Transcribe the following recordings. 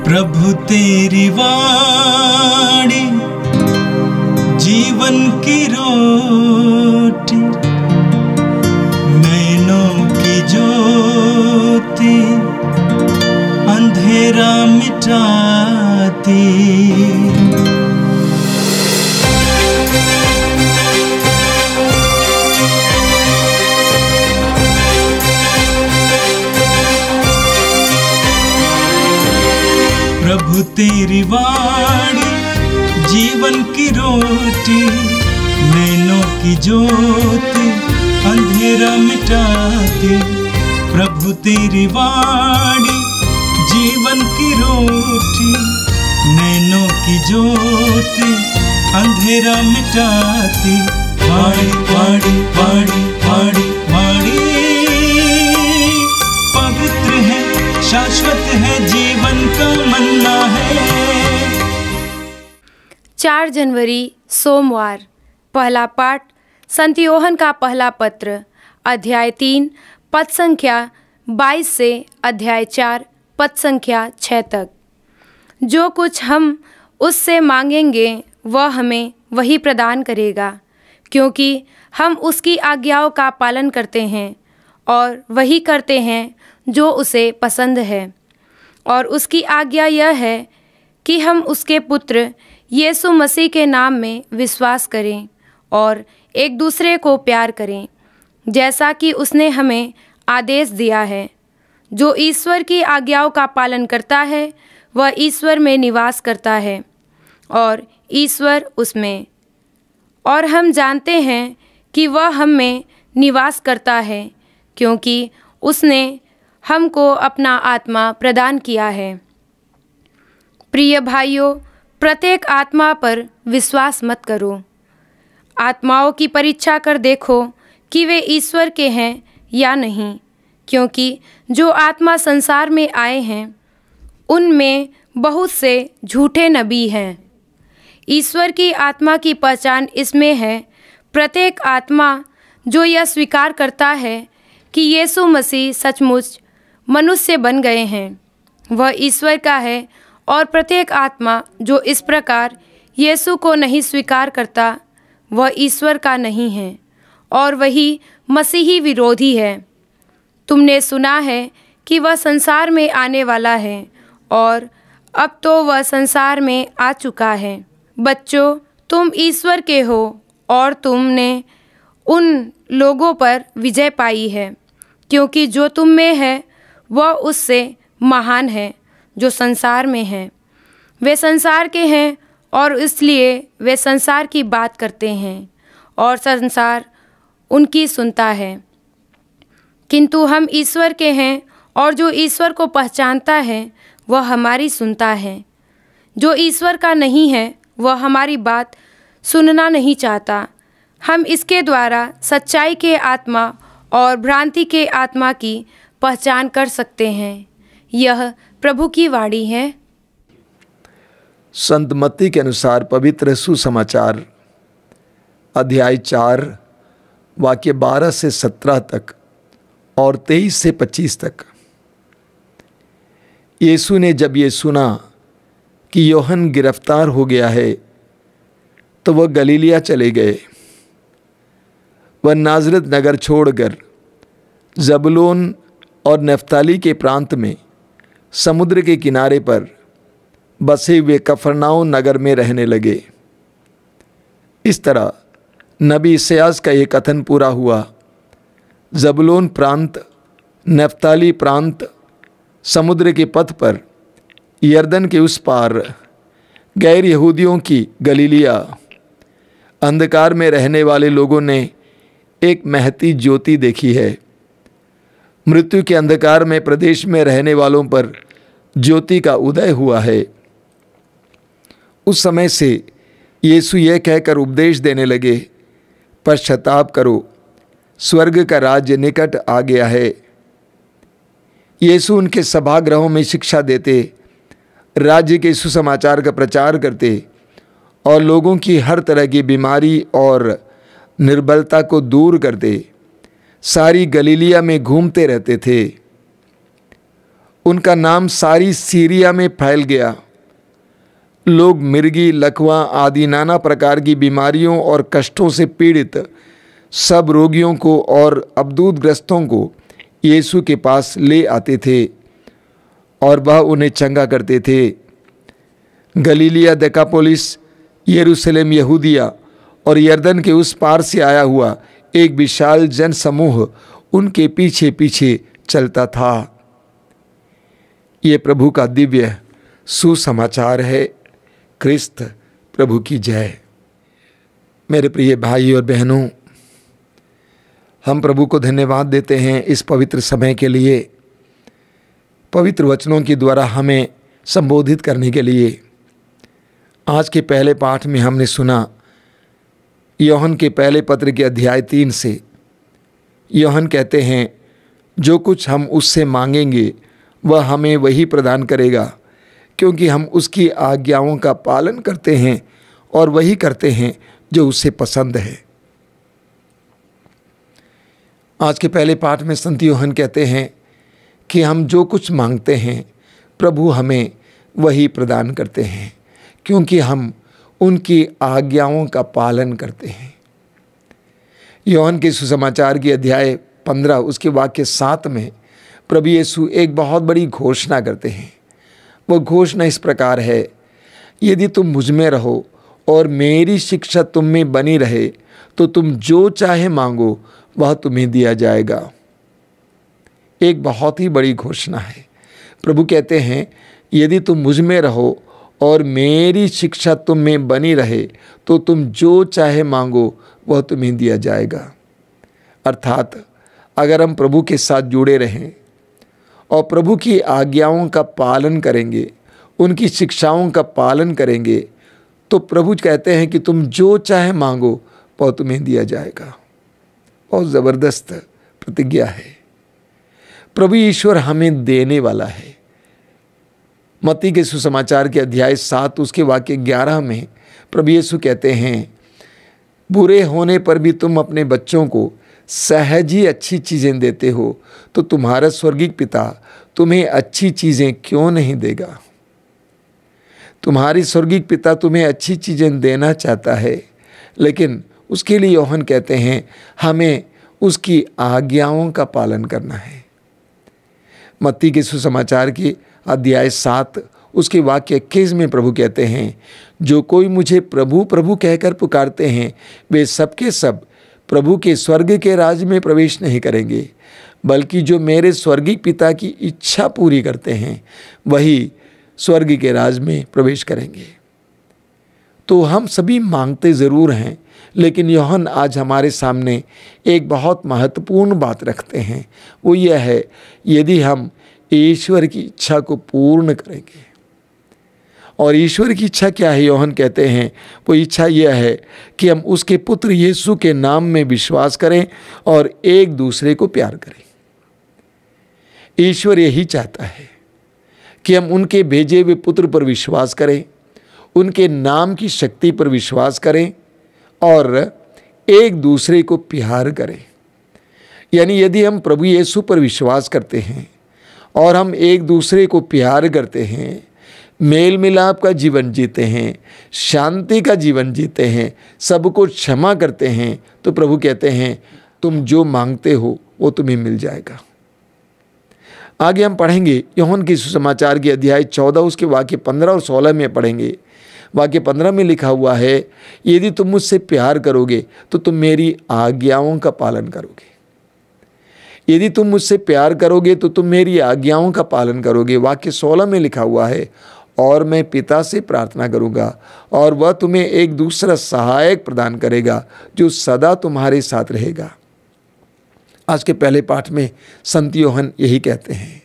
प्रभु तेरी वाणी जीवन की रोटी, नैनों की ज्योति अंधेरा मिटाती। प्रभु तेरी वाणी जीवन की रोटी, नैनों की ज्योति अंधेरा मिटाती। प्रभु तेरी वाणी जीवन की रोटी, नैनों की ज्योति अंधेरा मिटाती। वाणी वाणी वाणी वाणी वाणी पवित्र है, शाश्वत है, जीवन का मन्ना है। 4 जनवरी सोमवार। पहला पाठ संत यूहन्ना का पहला पत्र, अध्याय 3 पद संख्या 22 से अध्याय 4 पद संख्या 6 तक। जो कुछ हम उससे मांगेंगे वह हमें वही प्रदान करेगा, क्योंकि हम उसकी आज्ञाओं का पालन करते हैं और वही करते हैं जो उसे पसंद है। और उसकी आज्ञा यह है कि हम उसके पुत्र यीशु मसीह के नाम में विश्वास करें और एक दूसरे को प्यार करें, जैसा कि उसने हमें आदेश दिया है। जो ईश्वर की आज्ञाओं का पालन करता है वह ईश्वर में निवास करता है और ईश्वर उसमें। और हम जानते हैं कि वह हम में निवास करता है, क्योंकि उसने हमको अपना आत्मा प्रदान किया है। प्रिय भाइयों, प्रत्येक आत्मा पर विश्वास मत करो। आत्माओं की परीक्षा कर देखो कि वे ईश्वर के हैं या नहीं, क्योंकि जो आत्मा संसार में आए हैं उनमें बहुत से झूठे नबी हैं। ईश्वर की आत्मा की पहचान इसमें है, प्रत्येक आत्मा जो यह स्वीकार करता है कि यीशु मसीह सचमुच मनुष्य बन गए हैं वह ईश्वर का है, और प्रत्येक आत्मा जो इस प्रकार यीशु को नहीं स्वीकार करता वह ईश्वर का नहीं है और वही मसीही विरोधी है। तुमने सुना है कि वह संसार में आने वाला है और अब तो वह संसार में आ चुका है। बच्चों, तुम ईश्वर के हो और तुमने उन लोगों पर विजय पाई है, क्योंकि जो तुम में है वह उससे महान है जो संसार में है। वे संसार के हैं और इसलिए वे संसार की बात करते हैं और संसार उनकी सुनता है। किंतु हम ईश्वर के हैं और जो ईश्वर को पहचानता है वह हमारी सुनता है। जो ईश्वर का नहीं है वह हमारी बात सुनना नहीं चाहता। हम इसके द्वारा सच्चाई के आत्मा और भ्रांति के आत्मा की पहचान कर सकते हैं। यह प्रभु की वाणी है। संत मत्ती के अनुसार पवित्र सुसमाचार अध्याय 4 वाक्य 12 से 17 तक और 23 से 25 तक। यीशु ने जब ये सुना कि यूहन्ना गिरफ्तार हो गया है तो वह गलीलिया चले गए। वह नाज़रेत नगर छोड़कर ज़बूलून और नप्ताली के प्रांत में समुद्र के किनारे पर बसे हुए कफरनाउम नगर में रहने लगे। इस तरह नबी इसायास का ये कथन पूरा हुआ, ज़बूलून प्रांत, नप्ताली प्रांत, समुद्र के पथ पर यरदन के उस पार गैर यहूदियों की गलीलिया। अंधकार में रहने वाले लोगों ने एक महती ज्योति देखी है। मृत्यु के अंधकार में प्रदेश में रहने वालों पर ज्योति का उदय हुआ है। उस समय से यीशु यह कहकर उपदेश देने लगे, पश्चाताप करो, स्वर्ग का राज्य निकट आ गया है। यीशु उनके सभागृहों में शिक्षा देते, राज्य के सुसमाचार का प्रचार करते और लोगों की हर तरह की बीमारी और निर्बलता को दूर करते सारी गलीलिया में घूमते रहते थे। उनका नाम सारी सीरिया में फैल गया। लोग मिर्गी, लकवा आदि नाना प्रकार की बीमारियों और कष्टों से पीड़ित सब रोगियों को और अबदूतग्रस्तों को यीशु के पास ले आते थे और वह उन्हें चंगा करते थे। गलीलिया, देकापोलिस, यरूशलेम, यहूदिया और यरदन के उस पार से आया हुआ एक विशाल जन समूह उनके पीछे पीछे चलता था। ये प्रभु का दिव्य सुसमाचार है। क्रिस्त प्रभु की जय। मेरे प्रिय भाई और बहनों, हम प्रभु को धन्यवाद देते हैं इस पवित्र समय के लिए, पवित्र वचनों के द्वारा हमें संबोधित करने के लिए। आज के पहले पाठ में हमने सुना यूहन्ना के पहले पत्र के अध्याय 3 से। यूहन्ना कहते हैं, जो कुछ हम उससे मांगेंगे वह हमें वही प्रदान करेगा, क्योंकि हम उसकी आज्ञाओं का पालन करते हैं और वही करते हैं जो उसे पसंद है। आज के पहले पाठ में संत यूहन्ना कहते हैं कि हम जो कुछ मांगते हैं प्रभु हमें वही प्रदान करते हैं, क्योंकि हम उनकी आज्ञाओं का पालन करते हैं। यूहन्ना के सुसमाचार की अध्याय 15 उसके वाक्य 7 में प्रभु यीशु एक बहुत बड़ी घोषणा करते हैं। वो घोषणा इस प्रकार है, यदि तुम मुझ में रहो और मेरी शिक्षा तुम में बनी रहे तो तुम जो चाहे मांगो वह तुम्हें दिया जाएगा। एक बहुत ही बड़ी घोषणा है। प्रभु कहते हैं, यदि तुम मुझ में रहो और मेरी शिक्षा तुम में बनी रहे तो तुम जो चाहे मांगो वह तुम्हें दिया जाएगा। अर्थात अगर हम प्रभु के साथ जुड़े रहें और प्रभु की आज्ञाओं का पालन करेंगे, उनकी शिक्षाओं का पालन करेंगे, तो प्रभु कहते हैं कि तुम जो चाहे मांगो वह तुम्हें दिया जाएगा। बहुत ज़बरदस्त प्रतिज्ञा है। प्रभु ईश्वर हमें देने वाला है। मत्ती के सुसमाचार के अध्याय 7 उसके वाक्य 11 में प्रभु यीशु कहते हैं, बुरे होने पर भी तुम अपने बच्चों को सहज ही अच्छी चीज़ें देते हो, तो तुम्हारा स्वर्गीय पिता तुम्हें अच्छी चीज़ें क्यों नहीं देगा। तुम्हारी स्वर्गीय पिता तुम्हें अच्छी चीज़ें देना चाहता है, लेकिन उसके लिए यूहन्ना कहते हैं हमें उसकी आज्ञाओं का पालन करना है। मत्ती के सुसमाचार की अध्याय 7 उसके वाक्य 21 में प्रभु कहते हैं, जो कोई मुझे प्रभु प्रभु कहकर पुकारते हैं वे सबके सब प्रभु के स्वर्ग के राज में प्रवेश नहीं करेंगे, बल्कि जो मेरे स्वर्गीय पिता की इच्छा पूरी करते हैं वही स्वर्ग के राज में प्रवेश करेंगे। तो हम सभी मांगते ज़रूर हैं, लेकिन यूहन्ना आज हमारे सामने एक बहुत महत्वपूर्ण बात रखते हैं। वो यह है, यदि हम ईश्वर की इच्छा को पूर्ण करेंगे। और ईश्वर की इच्छा क्या है? यूहन्ना कहते हैं वो इच्छा यह है कि हम उसके पुत्र यीशु के नाम में विश्वास करें और एक दूसरे को प्यार करें। ईश्वर यही चाहता है कि हम उनके भेजे हुए पुत्र पर विश्वास करें, उनके नाम की शक्ति पर विश्वास करें और एक दूसरे को प्यार करें। यानी यदि हम प्रभु यीशु पर विश्वास करते हैं और हम एक दूसरे को प्यार करते हैं, मेल मिलाप का जीवन जीते हैं, शांति का जीवन जीते हैं, सबको क्षमा करते हैं, तो प्रभु कहते हैं तुम जो मांगते हो वो तुम्हें मिल जाएगा। आगे हम पढ़ेंगे यूहन्ना के सुसमाचार के अध्याय 14 उसके वाक्य 15 और 16 में पढ़ेंगे। वाक्य 15 में लिखा हुआ है, यदि तुम मुझसे प्यार करोगे तो तुम मेरी आज्ञाओं का पालन करोगे। यदि तुम मुझसे प्यार करोगे तो तुम मेरी आज्ञाओं का पालन करोगे। वाक्य 16 में लिखा हुआ है, और मैं पिता से प्रार्थना करूंगा और वह तुम्हें एक दूसरा सहायक प्रदान करेगा जो सदा तुम्हारे साथ रहेगा। आज के पहले पाठ में संत यूहन्ना यही कहते हैं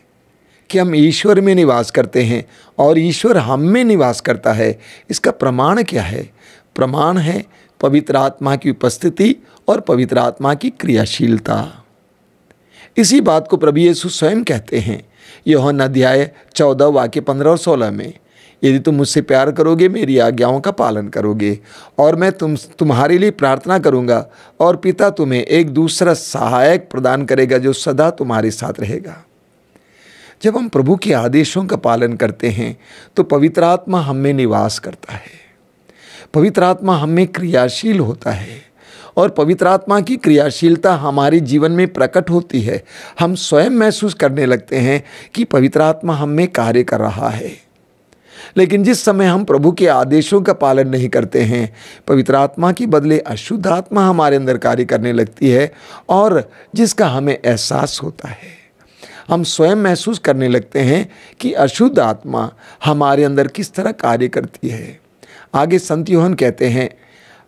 कि हम ईश्वर में निवास करते हैं और ईश्वर हम में निवास करता है। इसका प्रमाण क्या है? प्रमाण है पवित्र आत्मा की उपस्थिति और पवित्र आत्मा की क्रियाशीलता। इसी बात को प्रभु यीशु स्वयं कहते हैं यूहन्ना अध्याय 14 वाक्य 15 और 16 में, यदि तुम मुझसे प्यार करोगे मेरी आज्ञाओं का पालन करोगे और मैं तुम्हारे लिए प्रार्थना करूंगा और पिता तुम्हें एक दूसरा सहायक प्रदान करेगा जो सदा तुम्हारे साथ रहेगा। जब हम प्रभु के आदेशों का पालन करते हैं तो पवित्र आत्मा हम में निवास करता है, पवित्र आत्मा हम में क्रियाशील होता है और पवित्र आत्मा की क्रियाशीलता हमारे जीवन में प्रकट होती है। हम स्वयं महसूस करने लगते हैं कि पवित्र आत्मा हम में कार्य कर रहा है। लेकिन जिस समय हम प्रभु के आदेशों का पालन नहीं करते हैं, पवित्र आत्मा के बदले अशुद्ध आत्मा हमारे अंदर कार्य करने लगती है और जिसका हमें एहसास होता है। हम स्वयं महसूस करने लगते हैं कि अशुद्ध आत्मा हमारे अंदर किस तरह कार्य करती है। आगे संत यूहन्ना कहते हैं,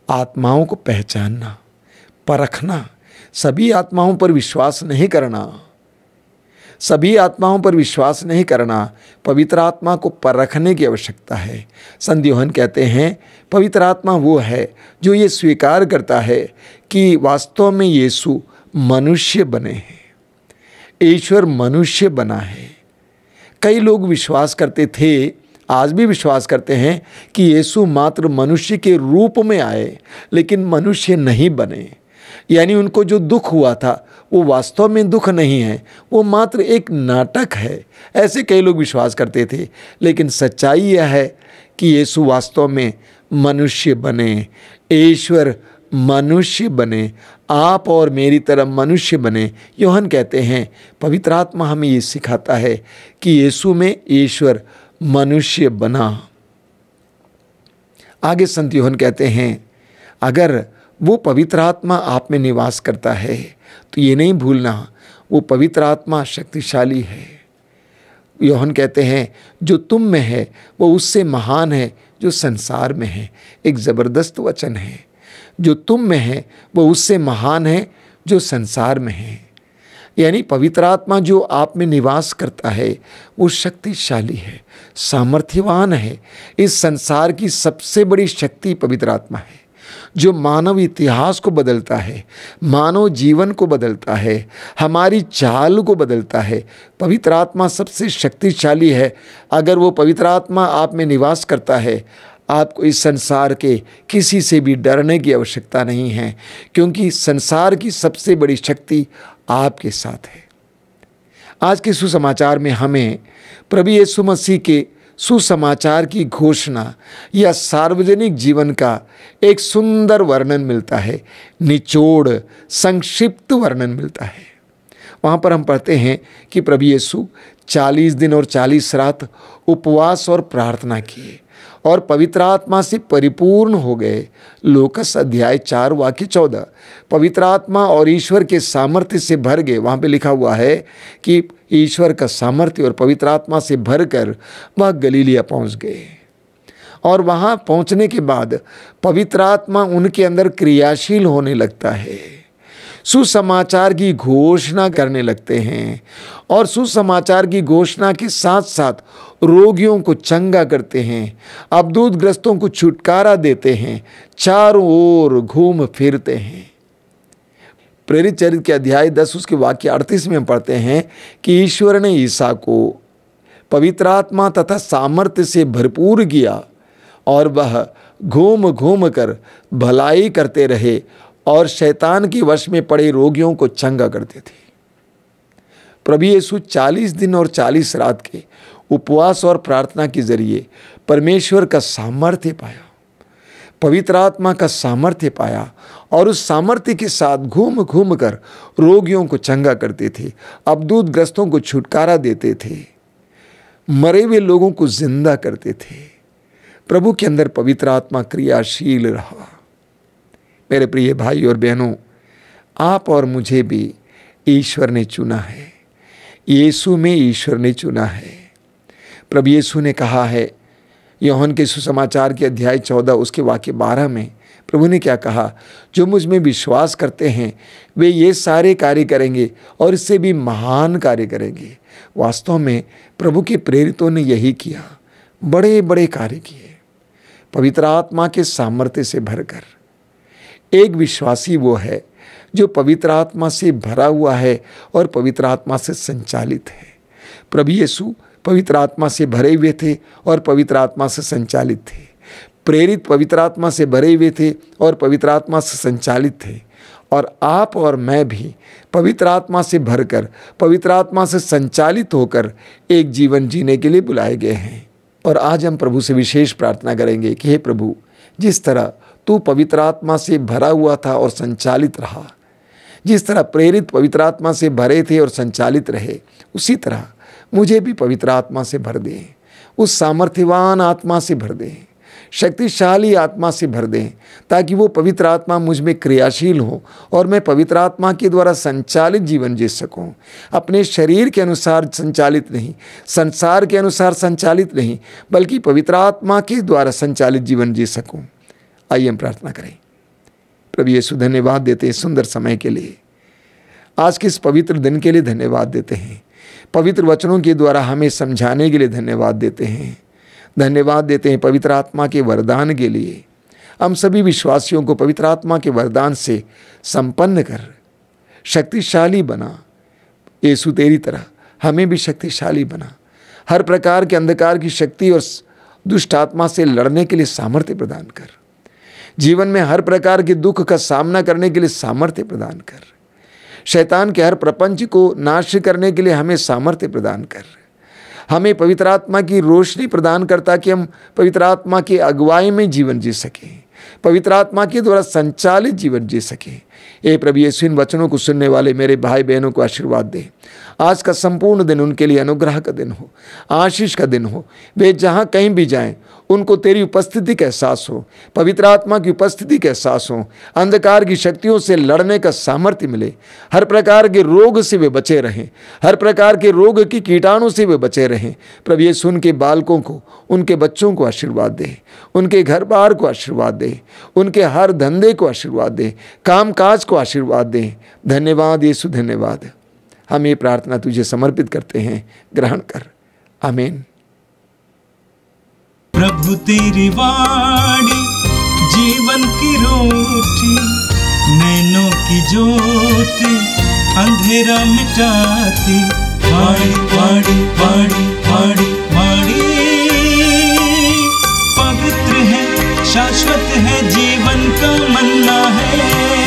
आत्माओं को पहचानना, परखना, सभी आत्माओं पर विश्वास नहीं करना, सभी आत्माओं पर विश्वास नहीं करना, पवित्र आत्मा को परखने की आवश्यकता है। संत यूहन्ना कहते हैं, पवित्र आत्मा वो है जो ये स्वीकार करता है कि वास्तव में यीशु मनुष्य बने हैं, ईश्वर मनुष्य बना है। कई लोग विश्वास करते थे, आज भी विश्वास करते हैं कि यीशु मात्र मनुष्य के रूप में आए लेकिन मनुष्य नहीं बने, यानी उनको जो दुख हुआ था वो वास्तव में दुख नहीं है, वो मात्र एक नाटक है। ऐसे कई लोग विश्वास करते थे, लेकिन सच्चाई यह है कि यीशु वास्तव में मनुष्य बने, ईश्वर मनुष्य बने, आप और मेरी तरह मनुष्य बने। यूहन्ना कहते हैं, पवित्र आत्मा हमें ये सिखाता है कि यीशु में ईश्वर मनुष्य बना। आगे संत यूहन्ना कहते हैं, अगर वो पवित्र आत्मा आप में निवास करता है तो ये नहीं भूलना वो पवित्र आत्मा शक्तिशाली है। यूहन्ना कहते हैं, जो तुम में है वो उससे महान है जो संसार में है। एक ज़बरदस्त वचन है, जो तुम में है वो उससे महान है जो संसार में है। यानी पवित्र आत्मा जो आप में निवास करता है वो शक्तिशाली है, सामर्थ्यवान है। इस संसार की सबसे बड़ी शक्ति पवित्र आत्मा है, जो मानव इतिहास को बदलता है, मानव जीवन को बदलता है, हमारी चाल को बदलता है। पवित्र आत्मा सबसे शक्तिशाली है। अगर वो पवित्र आत्मा आप में निवास करता है, आपको इस संसार के किसी से भी डरने की आवश्यकता नहीं है, क्योंकि संसार की सबसे बड़ी शक्ति आपके साथ है। आज के सुसमाचार में हमें प्रभु यीशु मसीह के सुसमाचार की घोषणा या सार्वजनिक जीवन का एक सुंदर वर्णन मिलता है, निचोड़, संक्षिप्त वर्णन मिलता है। वहाँ पर हम पढ़ते हैं कि प्रभु यीशु 40 दिन और 40 रात उपवास और प्रार्थना किए और पवित्र आत्मा से परिपूर्ण हो गए। लूकास अध्याय 4 वाक्य 14। पवित्र आत्मा और ईश्वर के सामर्थ्य से भर गए। वहाँ पे लिखा हुआ है कि ईश्वर का सामर्थ्य और पवित्र आत्मा से भरकर वह गलीलिया पहुँच गए और वहाँ पहुँचने के बाद पवित्र आत्मा उनके अंदर क्रियाशील होने लगता है, सुसमाचार की घोषणा करने लगते हैं और सुसमाचार की घोषणा के साथ साथ रोगियों को चंगा करते हैं, अबदूतग्रस्तों को छुटकारा देते हैं, चारों ओर घूम फिरते हैं। प्रेरित चरित्र के अध्याय 10 उसके वाक्य 38 में पढ़ते हैं कि ईश्वर ने ईसा को पवित्र आत्मा तथा सामर्थ्य से भरपूर किया और वह घूम घूम कर भलाई करते रहे और शैतान के वश में पड़े रोगियों को चंगा करते थे। प्रभु यीशु 40 दिन और 40 रात के उपवास और प्रार्थना के जरिए परमेश्वर का सामर्थ्य पाया, पवित्र आत्मा का सामर्थ्य पाया और उस सामर्थ्य के साथ घूम घूम कर रोगियों को चंगा करते थे, अबदूतग्रस्तों को छुटकारा देते थे, मरे हुए लोगों को जिंदा करते थे। प्रभु के अंदर पवित्र आत्मा क्रियाशील रहा। मेरे प्रिय भाई और बहनों, आप और मुझे भी ईश्वर ने चुना है, यीशु में ईश्वर ने चुना है। प्रभु यीशु ने कहा है, यूहन्ना के सुसमाचार के अध्याय 14 उसके वाक्य 12 में प्रभु ने क्या कहा, जो मुझ में विश्वास करते हैं वे ये सारे कार्य करेंगे और इससे भी महान कार्य करेंगे। वास्तव में प्रभु के प्रेरितों ने यही किया, बड़े बड़े कार्य किए पवित्र आत्मा के सामर्थ्य से भरकर। एक विश्वासी वो है जो पवित्र आत्मा से भरा हुआ है और पवित्र आत्मा से संचालित है। प्रभु यीशु पवित्र आत्मा से भरे हुए थे और पवित्र आत्मा से संचालित थे। प्रेरित पवित्र आत्मा से भरे हुए थे और पवित्र आत्मा से संचालित थे और आप और मैं भी पवित्र आत्मा से भरकर, पवित्र आत्मा से संचालित होकर एक जीवन जीने के लिए बुलाए गए हैं। और आज हम प्रभु से विशेष प्रार्थना करेंगे कि हे प्रभु, जिस तरह तू पवित्र आत्मा से भरा हुआ था और संचालित रहा, जिस तरह प्रेरित पवित्र आत्मा से भरे थे और संचालित रहे, उसी तरह मुझे भी पवित्र आत्मा से भर दे, उस सामर्थ्यवान आत्मा से भर दे, शक्तिशाली आत्मा से भर दें, ताकि वो पवित्र आत्मा मुझ में क्रियाशील हो और मैं पवित्र आत्मा के द्वारा संचालित जीवन जी सकूं। अपने शरीर के अनुसार संचालित नहीं, संसार के अनुसार संचालित नहीं, बल्कि पवित्र आत्मा के द्वारा संचालित जीवन जी सकूं। आइए हम प्रार्थना करें। प्रभु यीशु, धन्यवाद देते हैं सुंदर समय के लिए, आज के इस पवित्र दिन के लिए धन्यवाद देते हैं, पवित्र वचनों के द्वारा हमें समझाने के लिए धन्यवाद देते हैं, धन्यवाद देते हैं पवित्र आत्मा के वरदान के लिए। हम सभी विश्वासियों को पवित्र आत्मा के वरदान से संपन्न कर शक्तिशाली बना। यीशु, तेरी तरह हमें भी शक्तिशाली बना, हर प्रकार के अंधकार की शक्ति और दुष्ट आत्मा से लड़ने के लिए सामर्थ्य प्रदान कर, जीवन में हर प्रकार के दुख का सामना करने के लिए सामर्थ्य प्रदान कर, शैतान के हर प्रपंच को नाश करने के लिए हमें सामर्थ्य प्रदान कर, हमें पवित्र आत्मा की रोशनी प्रदान करता कि हम पवित्र आत्मा की अगुवाई में जीवन जी सकें, पवित्र आत्मा के द्वारा संचालित जीवन जी सकें। ए प्रभु यीशु, इन वचनों को सुनने वाले मेरे भाई बहनों को आशीर्वाद दे। आज का संपूर्ण दिन उनके लिए अनुग्रह का दिन हो, आशीष का दिन हो। वे जहाँ कहीं भी जाएं, उनको तेरी उपस्थिति का एहसास हो, पवित्र आत्मा की उपस्थिति का एहसास हो, अंधकार की शक्तियों से लड़ने का सामर्थ्य मिले, हर प्रकार के रोग से वे बचे रहें, हर प्रकार के रोग की कीटाणु से वे बचे रहें। प्रभु यीशु, उनके बालकों को, उनके बच्चों को आशीर्वाद दे, उनके घर बार को आशीर्वाद दे, उनके हर धंधे को आशीर्वाद दे, काम काज को आशीर्वाद दे। धन्यवाद यीशु, धन्यवाद। हम ये प्रार्थना तुझे समर्पित करते हैं, ग्रहण कर। आमीन। प्रभु तेरी वाणी जीवन की रोटी, नैनों की ज्योति अंधेरा मिटाती। वाणी वाणी वाणी वाणी वाणी पवित्र है, शाश्वत है, जीवन का मन्ना है।